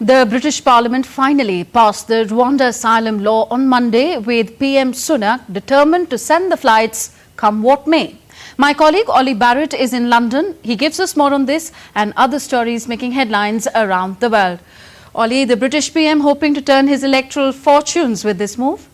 The British Parliament finally passed the Rwanda asylum law on Monday, with PM Sunak determined to send the flights come what may. My colleague Ollie Barrett is in London. He gives us more on this and other stories making headlines around the world. Ollie, the British PM hoping to turn his electoral fortunes with this move?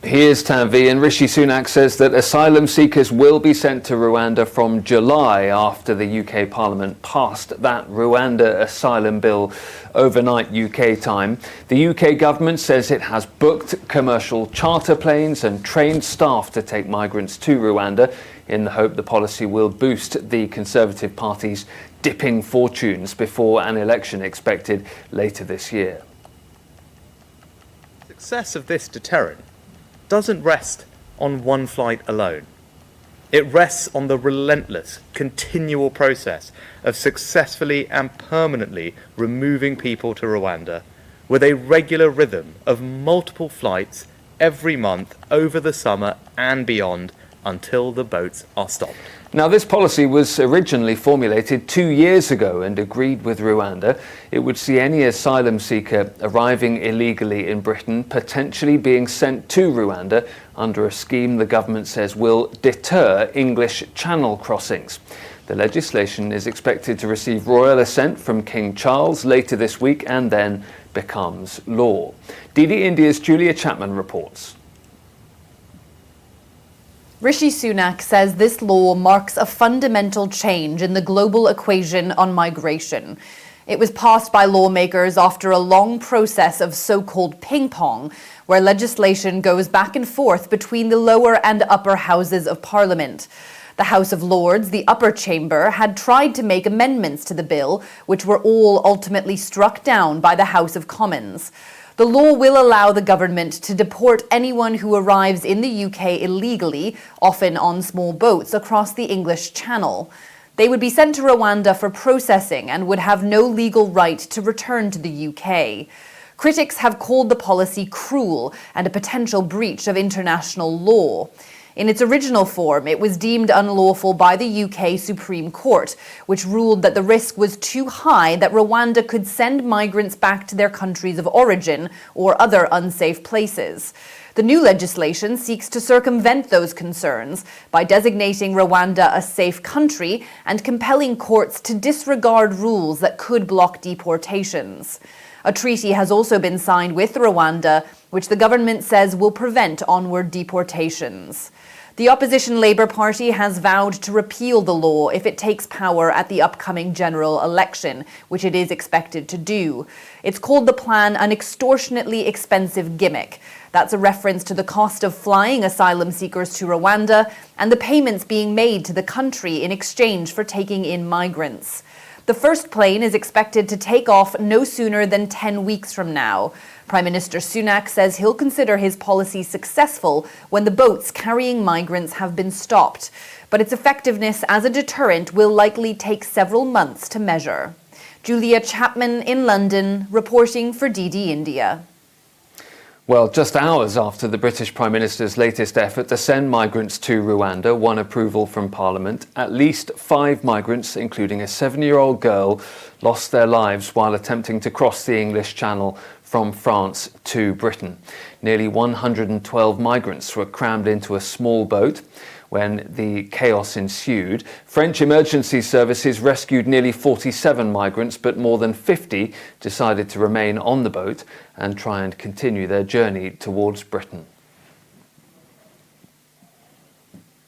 Here's Tanvi, and Rishi Sunak says that asylum seekers will be sent to Rwanda from July after the UK Parliament passed that Rwanda asylum bill overnight UK time. The UK government says it has booked commercial charter planes and trained staff to take migrants to Rwanda in the hope the policy will boost the Conservative Party's dipping fortunes before an election expected later this year. The success of this deterrent doesn't rest on one flight alone. It rests on the relentless, continual process of successfully and permanently removing people to Rwanda with a regular rhythm of multiple flights every month over the summer and beyond until the boats are stopped. Now, this policy was originally formulated 2 years ago and agreed with Rwanda. It would see any asylum seeker arriving illegally in Britain potentially being sent to Rwanda under a scheme the government says will deter English Channel crossings. The legislation is expected to receive royal assent from King Charles later this week and then becomes law. DD India's Julia Chapman reports. Rishi Sunak says this law marks a fundamental change in the global equation on migration. It was passed by lawmakers after a long process of so-called ping-pong, where legislation goes back and forth between the lower and upper houses of Parliament. The House of Lords, the upper chamber, had tried to make amendments to the bill, which were all ultimately struck down by the House of Commons. The law will allow the government to deport anyone who arrives in the UK illegally, often on small boats across the English Channel. They would be sent to Rwanda for processing and would have no legal right to return to the UK. Critics have called the policy cruel and a potential breach of international law. In its original form, it was deemed unlawful by the UK Supreme Court, which ruled that the risk was too high that Rwanda could send migrants back to their countries of origin or other unsafe places. The new legislation seeks to circumvent those concerns by designating Rwanda a safe country and compelling courts to disregard rules that could block deportations. A treaty has also been signed with Rwanda, which the government says will prevent onward deportations. The opposition Labour Party has vowed to repeal the law if it takes power at the upcoming general election, which it is expected to do. It's called the plan an extortionately expensive gimmick. That's a reference to the cost of flying asylum seekers to Rwanda and the payments being made to the country in exchange for taking in migrants. The first plane is expected to take off no sooner than 10 weeks from now. Prime Minister Sunak says he'll consider his policy successful when the boats carrying migrants have been stopped. But its effectiveness as a deterrent will likely take several months to measure. Julia Chapman in London, reporting for DD India. Well, just hours after the British Prime Minister's latest effort to send migrants to Rwanda won approval from Parliament, at least 5 migrants, including a 7-year-old girl, lost their lives while attempting to cross the English Channel from France to Britain. Nearly 112 migrants were crammed into a small boat. When the chaos ensued, French emergency services rescued nearly 47 migrants, but more than 50 decided to remain on the boat and try and continue their journey towards Britain.